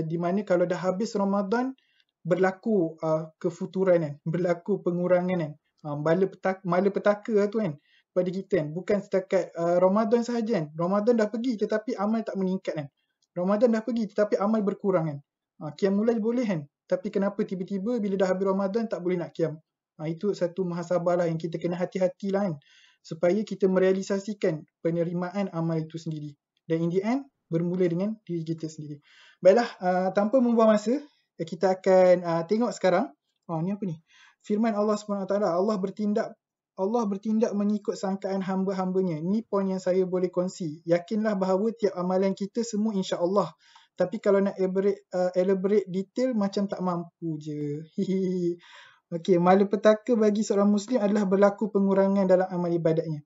di mana kalau dah habis Ramadan berlaku kefuturan berlaku pengurangan malapetaka lah tu kan pada kita kan. Bukan setakat Ramadan sahaja kan. Ramadan dah pergi tetapi amal tak meningkat kan. Ramadan dah pergi tetapi amal berkurang kan. Qiyamul Lail boleh kan, tapi kenapa tiba-tiba bila dah habis Ramadan tak boleh nak qiyam? Itu satu muhasabah lah yang kita kena hati-hati lah kan, supaya kita merealisasikan penerimaan amal itu sendiri. Dan in the end bermula dengan diri kita sendiri. Baiklah, tanpa membuang masa, kita akan tengok sekarang. Ni apa ni? Firman Allah SWT, Allah bertindak mengikut sangkaan hamba-hambanya. Ni poin yang saya boleh kongsi. Yakinlah bahawa tiap amalan kita semua insya-Allah. Tapi kalau nak elaborate detail macam tak mampu je. Okey, malapetaka bagi seorang Muslim adalah berlaku pengurangan dalam amal ibadatnya.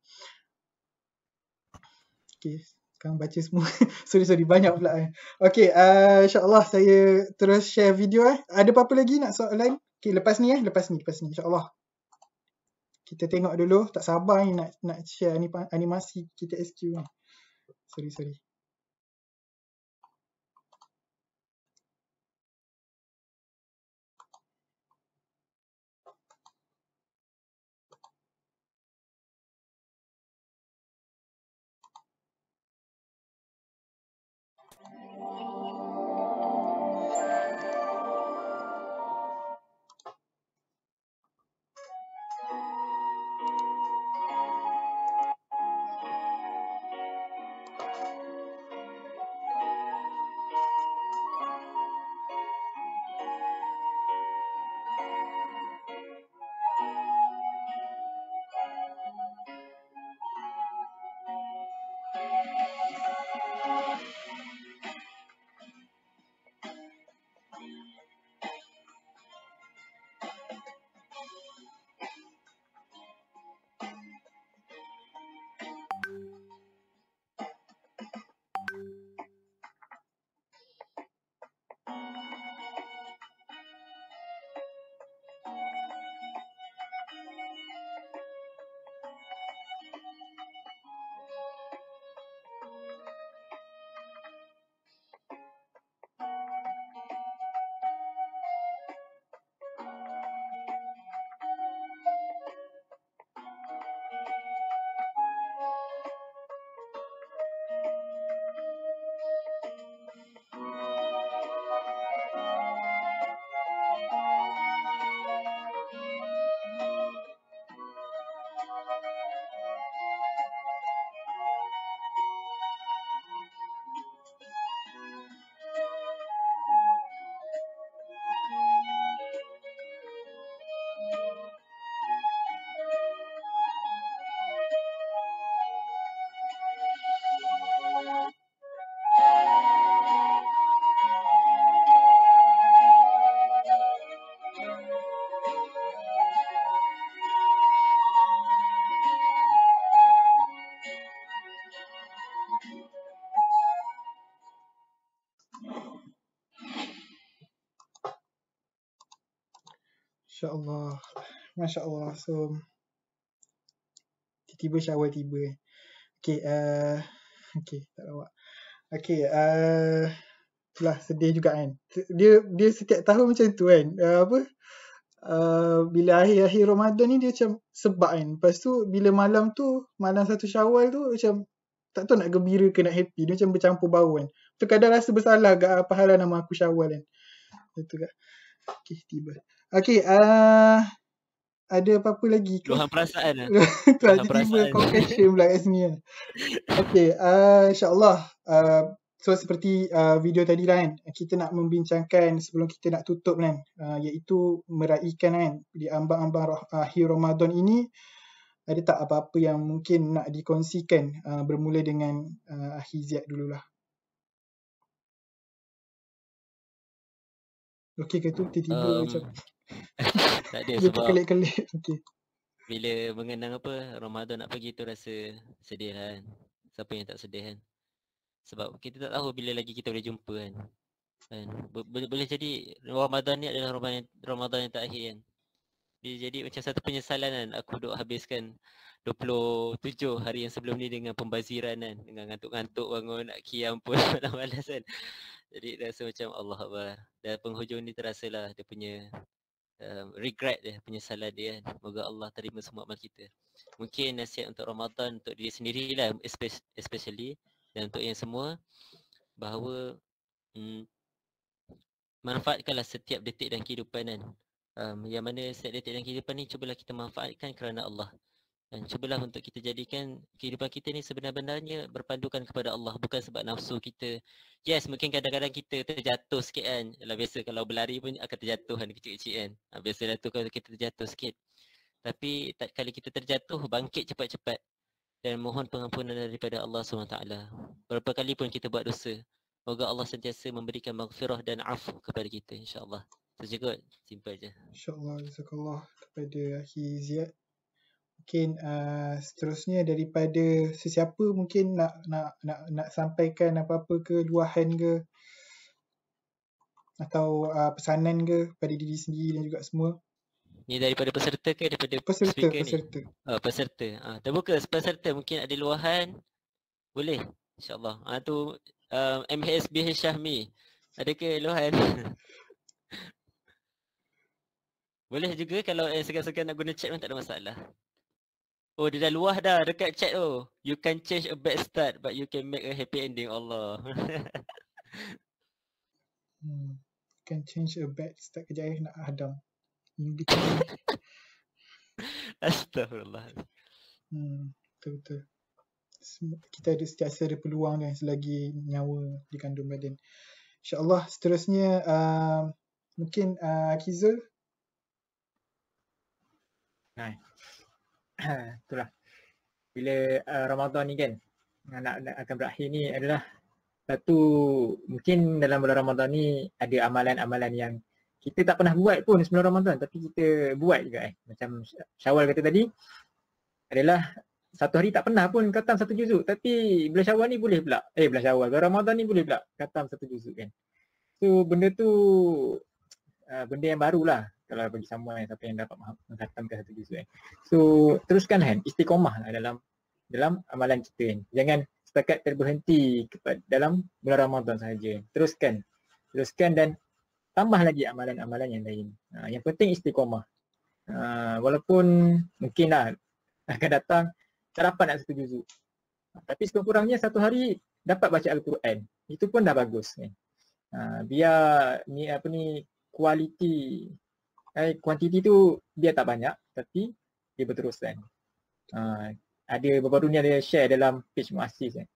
Okey, sekarang baca semua. sorry, banyak pula. Okey, insya-Allah saya terus share video. Ada apa-apa lagi nak soalan? Okey, lepas ni insya-Allah. Kita tengok dulu, tak sabar ni nak share animasi kita SQ. Sorry. InsyaAllah. Masya Allah. So tiba-tiba syawal tiba. Okay, okay, tak lawak. Okay, itulah sedih juga kan. Dia setiap tahun macam tu kan. Bila akhir-akhir Ramadan ni dia macam sebab kan. Lepas tu bila malam tu, malam 1 Syawal tu macam tak tahu nak gembira ke nak happy. Dia macam bercampur bau kan. Tu kadang rasa bersalah agak pahala nama aku Syawal kan. Itu kan. Okay, tiba. Okay, ada apa-apa lagi ke? Luahan perasaan lah. Tu lah, tiba-tiba confession pula kat sini kan. Okay, insyaAllah. So seperti video tadi lah kan, kita nak membincangkan sebelum kita nak tutup kan, iaitu meraihkan kan di ambang-ambang akhir Ramadan ini, ada tak apa-apa yang mungkin nak dikongsikan, bermula dengan Akhi Ziyad dululah. Okay ke tu tiba-tiba macam tak ada dia sebab terkelik-kelik. Okay. bila mengenang apa Ramadan nak pergi tu rasa sedih kan. Siapa yang tak sedih kan? Sebab kita tak tahu bila lagi kita boleh jumpa kan. Boleh jadi Ramadan ni adalah Ramadan yang terakhir kan. Dia jadi macam satu penyesalan kan. Aku duk habiskan 27 hari yang sebelum ni dengan pembaziran kan. Dengan ngantuk-ngantuk bangun nak qiyam pun malas kan. Jadi rasa macam Allah Akbar. Dan penghujung ni terasalah dia punya regret dia, penyesalan dia kan. Moga Allah terima semua amal kita. Mungkin nasihat untuk Ramadan untuk diri sendirilah especially, dan untuk yang semua, bahawa manfaatkanlah setiap detik dalam kehidupan kan. Yang mana setiap detik dalam kehidupan ni cubalah kita manfaatkan kerana Allah. Dan cubalah untuk kita jadikan kehidupan kita ni sebenar-benarnya berpandukan kepada Allah, bukan sebab nafsu kita. Yes, mungkin kadang-kadang kita terjatuh sikit kan. Yalah, biasa kalau berlari pun akan terjatuh kan, kecil-kecil kan. Biasalah tu kalau kita terjatuh sikit. Tapi tak kali kita terjatuh, bangkit cepat-cepat dan mohon pengampunan daripada Allah SWT. Berapa kali pun kita buat dosa, moga Allah sentiasa memberikan maghfirah dan afu kepada kita, insyaAllah. Itu je kot, simple je. InsyaAllah, jazakallah kepada Akhi Ziyad. Mungkin seterusnya daripada sesiapa mungkin nak sampaikan apa-apa ke, luahan ke, atau pesanan ke pada diri sendiri dan juga semua. Ni daripada peserta ke daripada speaker ni? Peserta. Terbuka peserta, mungkin ada luahan. Boleh, insyaAllah. Tu MHSBH Syahmi. Ada ke luahan? Boleh juga kalau segan-segan nak guna chat pun tak ada masalah. Oh, dia dah luah dah dekat chat tu. You can change a bad start but you can make a happy ending. Allah. Can change a bad start. Kejap nak hadam. Astagfirullah. Betul-betul. Kita ada setiasa ada peluang dan selagi nyawa dikandung badan. InsyaAllah seterusnya mungkin Akizul. Itulah. Bila Ramadan ni kan nak akan berakhir ni adalah satu, mungkin dalam bulan Ramadan ni ada amalan-amalan yang kita tak pernah buat pun sebelum Ramadan tapi kita buat juga Macam Syawal kata tadi adalah satu hari tak pernah pun khatam satu juzuk, tapi bulan Syawal ni boleh pula. Bulan Syawal, bulan Ramadan ni boleh pula khatam satu juzuk kan. So benda tu benda yang barulah kalau bagi semua siapa yang dapat mengkhatamkan satu juzuk kan. So teruskan kan, istiqomah lah dalam amalan kita kan. Jangan setakat terberhenti dalam bulan Ramadan sahaja. Teruskan dan tambah lagi amalan-amalan yang lain. Yang penting istiqomah. Walaupun mungkinlah akan datang tak dapat nak satu juzuk. Tapi sekurang-kurangnya satu hari dapat baca Al-Quran. Itu pun dah bagus kan. Biar ni kuantiti tu biar tak banyak tapi dia berterusan. Ada baru-baru ni ada share dalam page Muassis kan.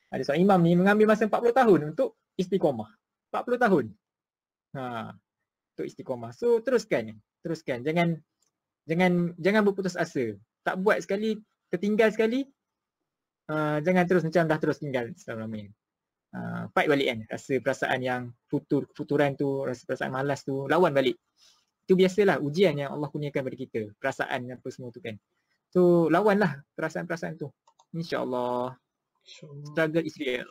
Ada seorang imam ni mengambil masa 40 tahun untuk istiqomah. 40 tahun. Untuk istiqomah. So teruskan. Jangan berputus asa. Tak buat sekali, tertinggal sekali. Jangan terus macam dah terus tinggal selama-lamanya. Fight balik kan. Rasa perasaan yang kefuturan tu, rasa perasaan malas tu, lawan balik. Itu biasalah ujian yang Allah kurniakan pada kita. Perasaan apa semua tu kan. So lawanlah perasaan-perasaan tu. InsyaAllah. Struggle is real.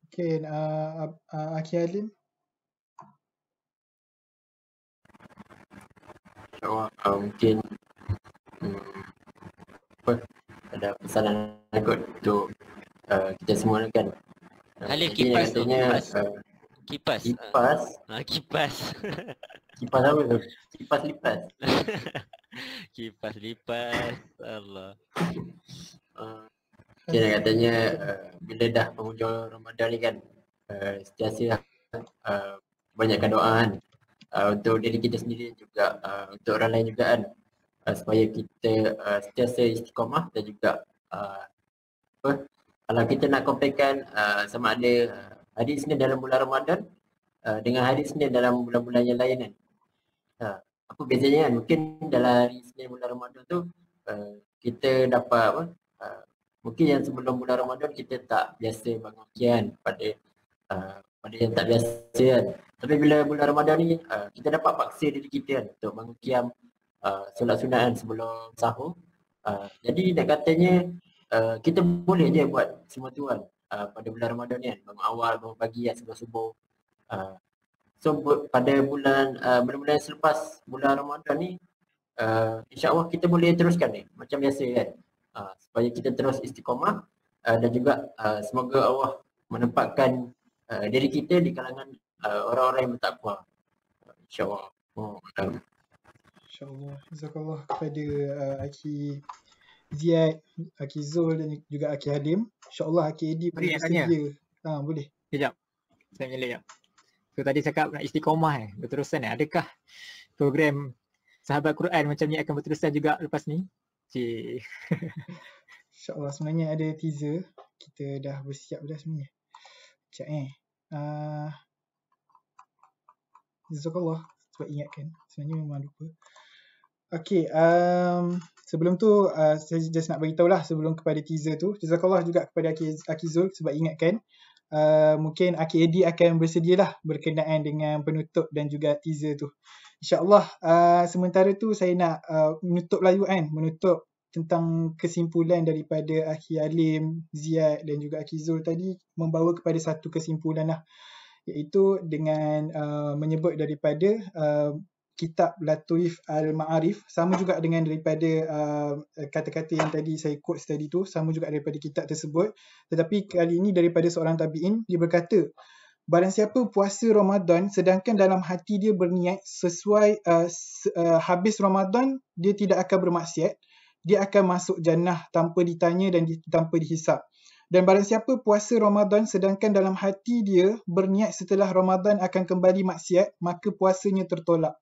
Okay, Akhi Alim. InsyaAllah mungkin ada pesanan kot untuk kita semua kan. Halil, Jadi kipas tu, katanya kipas. kipas. Kipas. Kipas apa tu? Kipas lipas. Kipas lipas. Allah. Dia katanya bila dah penghujung Ramadan ni kan, sentiasa banyakkan doa kan, untuk diri kita sendiri juga, untuk orang lain juga kan, supaya kita sentiasa istiqamah dan juga kalau kita nak comparekan sama ada hari Isnin dalam bulan Ramadan dengan hari Isnin dalam bulan-bulan yang lain kan, apa bezanya kan? Mungkin dalam hari Isnin bulan Ramadan tu kita dapat apa, mungkin yang sebelum bulan Ramadan kita tak biasa bangun kian pada yang tak biasa kan. Tapi bila bulan Ramadan ni kita dapat paksa diri kita kan untuk bangun qiyam, solat sunat kan sebelum sahur. Jadi nak katanya kita boleh je buat semua tu kan pada bulan Ramadan ni kan, bangun awal, bangun pagi kan sebelum subuh. So pada bulan-bulan selepas bulan Ramadan ni insya-Allah kita boleh teruskan ni macam biasa kan, supaya kita terus istiqamah dan juga semoga Allah menempatkan diri kita di kalangan orang-orang yang bertakwa, insya-Allah. InsyaAllah. Jazakallah kepada Aki Ziad, Aki Zul dan juga Aki Halim. InsyaAllah Aki Edi boleh bersedia. Boleh. Sekejap. Saya mengelak sekejap. So tadi cakap nak istiqomah berterusan adakah program Sahabat Quran macam ni akan berterusan juga lepas ni? Cik. InsyaAllah sebenarnya ada teaser. Kita dah bersiap dah sebenarnya. Sekejap Jazakallah sebab ingatkan. Sebenarnya memang lupa. Okay, sebelum tu saya just nak beritahu lah sebelum kepada teaser tu. Jazakallah juga kepada Aki Zul sebab ingatkan. Mungkin Aki Edi akan bersedialah berkenaan dengan penutup dan juga teaser tu. InsyaAllah sementara tu saya nak menutup layu kan. Menutup tentang kesimpulan daripada Aki Halim, Ziad dan juga Aki Zul tadi membawa kepada satu kesimpulan lah. Iaitu dengan menyebut daripada kitab Lataif Al-Ma'arif, sama juga dengan daripada kata-kata yang tadi saya quote tadi tu, sama juga daripada kitab tersebut, tetapi kali ini daripada seorang tabi'in. Dia berkata, barang siapa puasa Ramadan sedangkan dalam hati dia berniat sesuai habis Ramadan dia tidak akan bermaksiat, dia akan masuk jannah tanpa ditanya dan tanpa dihisap. Dan barang siapa puasa Ramadan sedangkan dalam hati dia berniat setelah Ramadan akan kembali maksiat, maka puasanya tertolak.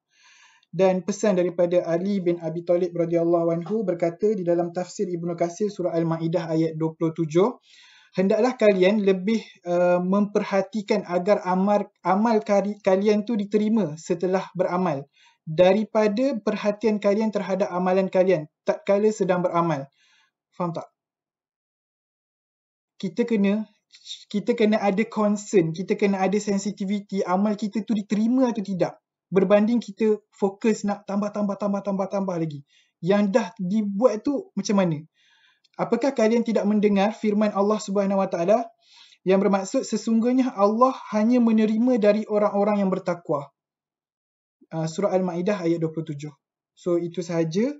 Dan pesan daripada Ali bin Abi Talib radhiyallahu anhu berkata di dalam tafsir Ibnu Katsir surah Al-Maidah ayat 27, hendaklah kalian lebih memperhatikan agar amal kalian tu diterima setelah beramal daripada perhatian kalian terhadap amalan kalian tatkala sedang beramal. Faham tak? Kita kena ada concern, kita kena ada sensitivity amal kita tu diterima atau tidak. Berbanding kita fokus nak tambah lagi. Yang dah dibuat tu macam mana? Apakah kalian tidak mendengar firman Allah Subhanahu Wa Taala yang bermaksud sesungguhnya Allah hanya menerima dari orang-orang yang bertakwa. Surah Al-Maidah ayat 27. So itu sahaja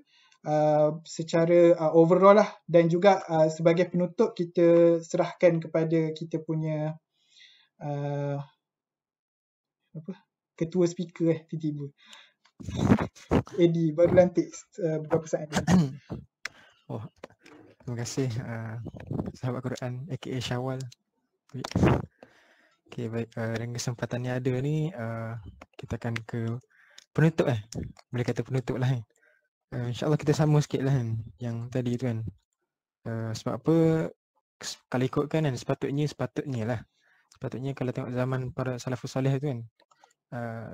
secara overall lah, dan juga sebagai penutup kita serahkan kepada kita punya ketua speaker tiba-tiba. Edi baru lantik beberapa saat ni. Terima kasih Sahabat Quran aka Syawal. Okay, baik, dengan kesempatan yang ada ni kita akan ke penutup boleh kata penutup lah InsyaAllah kita sama sikit lah yang tadi tu kan. Sebab apa, kalau ikutkan kan sepatutnya kalau tengok zaman para salafus soleh tu kan,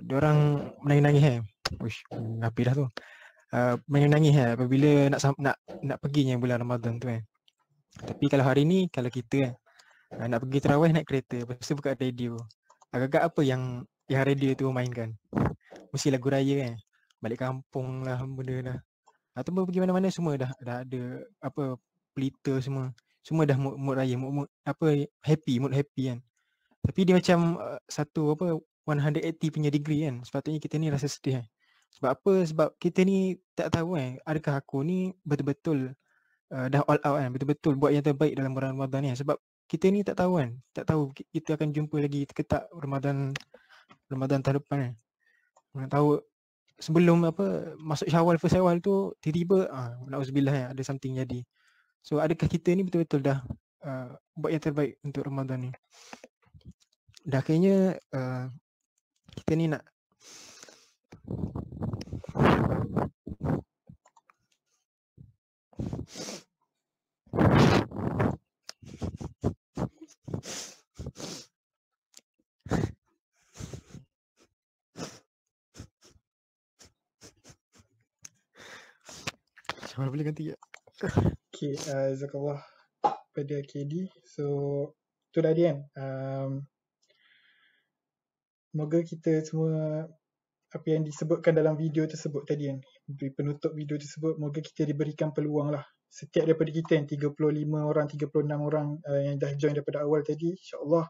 diorang menangis-nangis ngapi dah tu, menangis apabila nak perginya bulan Ramadan tu kan. Tapi kalau hari ni, kalau kita nak pergi tarawih naik kereta, lepas tu buka radio, agak-agak apa yang radio tu mainkan, mesti lagu raya kan, balik kampung lah benda dah, ataupun pergi mana-mana semua dah ada apa pelita semua dah mood raya, mood happy kan. Tapi dia macam satu 180 punya degree kan. Sepatutnya kita ni rasa sedih Sebab apa? Sebab kita ni tak tahu adakah aku ni betul-betul dah all out kan, betul-betul buat yang terbaik dalam bulan Ramadan ni. Sebab kita ni tak tahu kan, tak tahu kita akan jumpa lagi ke tak Ramadan tahun depan kan. Mana tahu sebelum masuk Syawal, first Syawal tu tiba-tiba na'udzubillah ada something jadi. So adakah kita ni betul-betul dah buat yang terbaik untuk Ramadan ni? Dah kayaknya kita ni nak Syawal boleh ganti tak? Okay, Zakallah pada KD. So tu tadi kan, moga kita semua apa yang disebutkan dalam video tersebut tadi kan, di penutup video tersebut, moga kita diberikan peluang lah. Setiap daripada kita yang 35 orang, 36 orang yang dah join daripada awal tadi, insyaAllah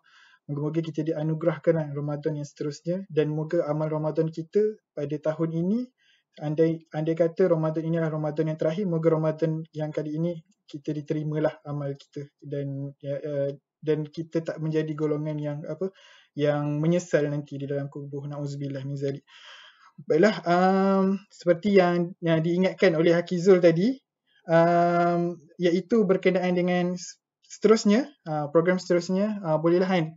moga-moga kita dianugerahkan lah Ramadan yang seterusnya, dan moga amal Ramadan kita pada tahun ini, andai kata Ramadan ini adalah Ramadan yang terakhir, moga Ramadan yang kali ini kita diterimalah amal kita, dan kita tak menjadi golongan yang menyesal nanti di dalam kubur. Na'udzubillah min zalik. Baiklah, seperti yang diingatkan oleh Hakizul tadi, iaitu berkenaan dengan seterusnya, program seterusnya, bolehlah kan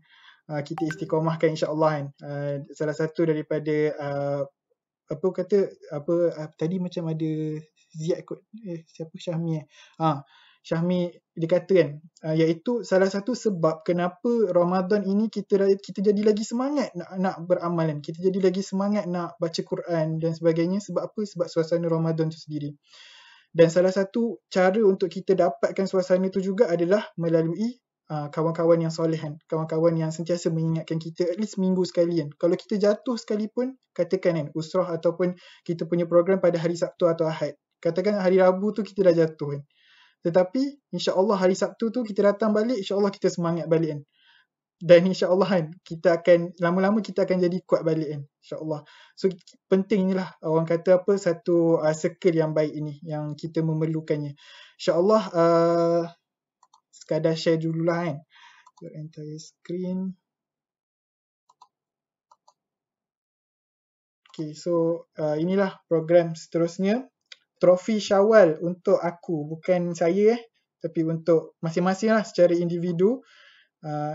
kita istiqamahkan insya-Allah kan. Salah satu daripada tadi macam ada Ziyad kot, siapa Syahmi Syahmi dia kata kan, iaitu salah satu sebab kenapa Ramadan ini kita jadi lagi semangat nak beramal kan, kita jadi lagi semangat nak baca Quran dan sebagainya. Sebab apa? Sebab suasana Ramadan tu sendiri. Dan salah satu cara untuk kita dapatkan suasana tu juga adalah melalui kawan-kawan yang soleh kan, kawan-kawan yang sentiasa mengingatkan kita at least minggu sekali kan. Kalau kita jatuh sekalipun, katakan kan usrah ataupun kita punya program pada hari Sabtu atau Ahad, katakan hari Rabu tu kita dah jatuh kan, tetapi insya-Allah hari Sabtu tu kita datang balik, insya-Allah kita semangat balik kan. Dan insya-Allah kan kita akan lama-lama kita akan jadi kuat balik kan, insya-Allah. So penting inilah orang kata satu circle yang baik ini yang kita memerlukannya. Insya-Allah sekadar share dululah kan. Your entire screen. Okay, so inilah program seterusnya. Trofi Syawal untuk aku, bukan saya tapi untuk masing-masing lah secara individu.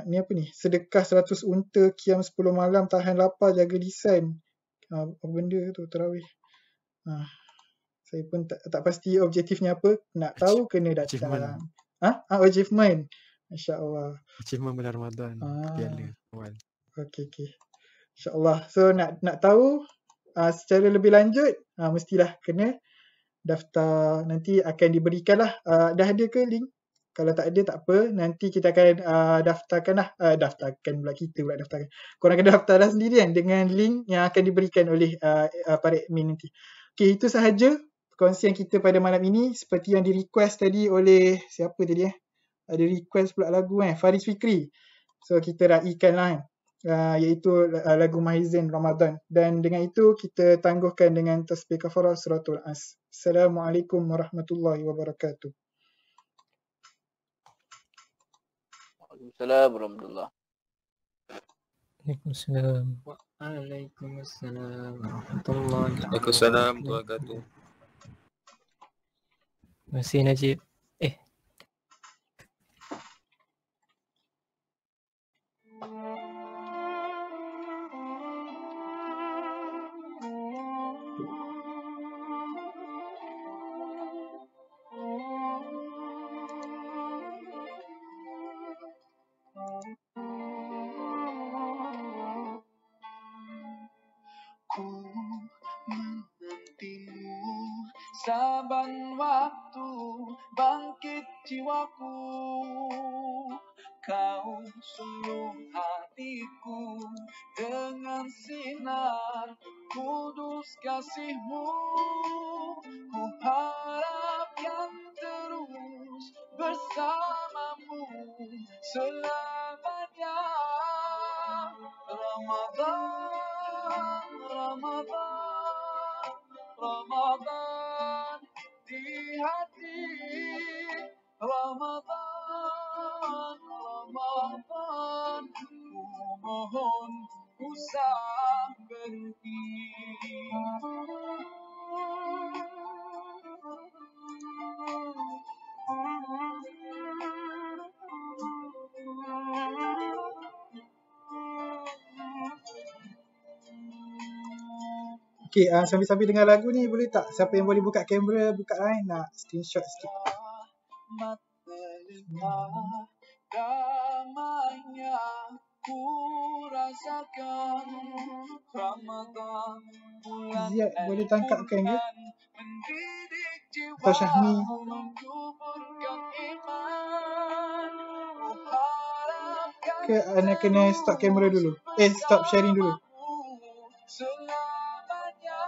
Ni apa ni? Sedekah 100 unta, qiyam 10 malam, tahan lapar, jaga lisan. Apa benda tu, tarawih. Saya pun tak pasti objektifnya apa. Nak tahu kena datang. Achievement. Masya-Allah. Achievement bulan Ramadan. Piala awal. Okay. InsyaAllah. So nak tahu secara lebih lanjut, mestilah kena daftar. Nanti akan diberikanlah. Dah ada ke link? Kalau tak ada tak apa, nanti kita akan daftarkan pula, kita pula daftarkan. Korang akan daftarlah sendiri kan dengan link yang akan diberikan oleh para admin nanti. Okay, itu sahaja perkongsian kita pada malam ini. Seperti yang di request tadi oleh siapa tadi ada request pula lagu Faris Fikri. So kita raikan lah iaitu lagu Mahizin Ramadan. Dan dengan itu kita tangguhkan dengan tasbih kafarah suratul As. Assalamualaikum warahmatullahi wabarakatuh. Waalaikumsalam warahmatullahi. Waalaikumsalam. Waalaikumsalam warahmatullahi wabarakatuh. Terima kasih Najib. Saban waktu bangkit jiwaku, kau suluh hatiku dengan sinar kudus kasih-Mu. Ku harap yang terus bersamamu selamanya. Ramadan, Ramadan, Ramadan di hati. Ramadan, Ramadan, ku mohon usah berhenti. Okay, sambil-sambil dengar lagu ni boleh tak? Siapa yang boleh buka kamera, buka line, nak screenshot sikit. Damainya ku rasakan Ramadan bulan Ziyad boleh tangkapkan ke? Atau Syahmi? Ke anda kena stop kamera dulu? Stop sharing dulu. Selamanya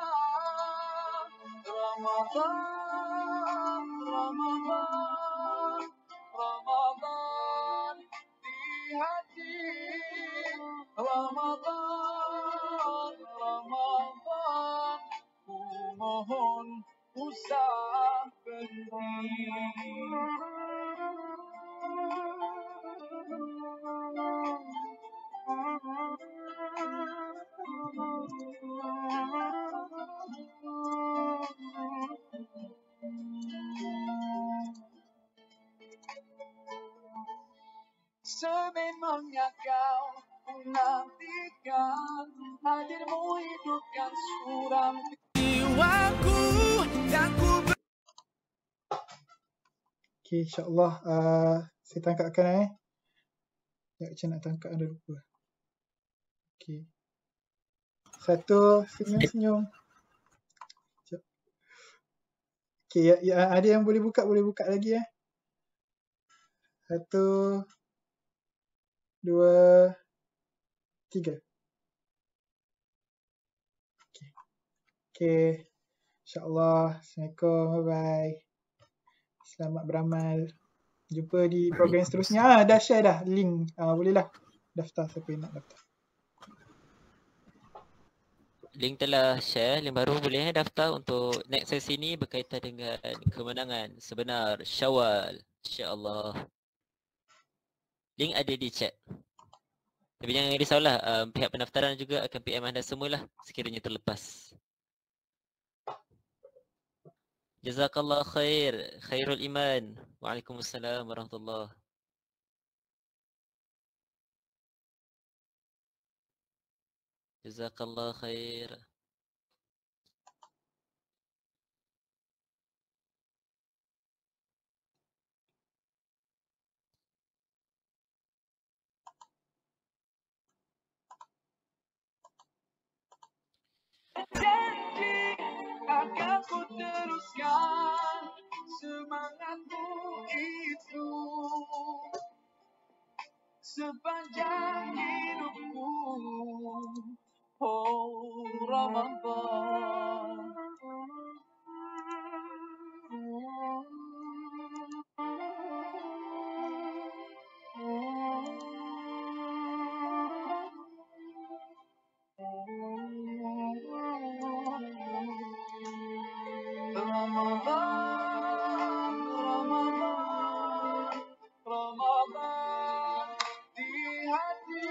Ramadan, Ramadan, Ramadan di hati. Ramadan, Ramadan, ku mohon usah berhenti. Sememangnya kau menantikan hadirmu, hidupkan suram jiwaku yang ku. Okay, insyaAllah saya tangkapkan Ya, macam nak tangkap anda lupa. Okay. Satu, senyum-senyum. Okay, ada yang boleh buka lagi Satu, dua, tiga. Okay. InsyaAllah. Assalamualaikum. Bye-bye. Selamat beramal. Jumpa di program seterusnya. Dah share dah link. Bolehlah daftar siapa yang nak daftar. Link telah share, link baru boleh daftar untuk next sesi ni berkaitan dengan kemenangan sebenar Syawal, insya-Allah. Link ada di chat. Tapi jangan risaulah, pihak pendaftaran juga akan PM anda semualah sekiranya terlepas. Jazakallah khair, khairul iman. Waalaikumsalam warahmatullahi. Jazakallah khair. Janji akan ku teruskan semangatku itu sepanjang hidupku. Oh Ramadan, Ramadan, Ramadan, Ramadan di hati.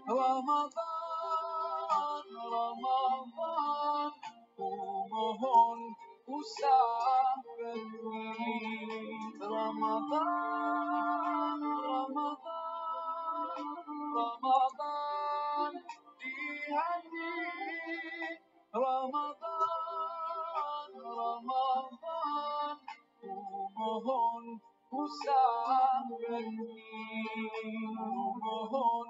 Ramadan, Ramadan, ku mohon usah berhenti. Ramadan, Ramadan, Ramadan di hati. Ramadan, Ramadan, ku mohon usah berhenti. Ku mohon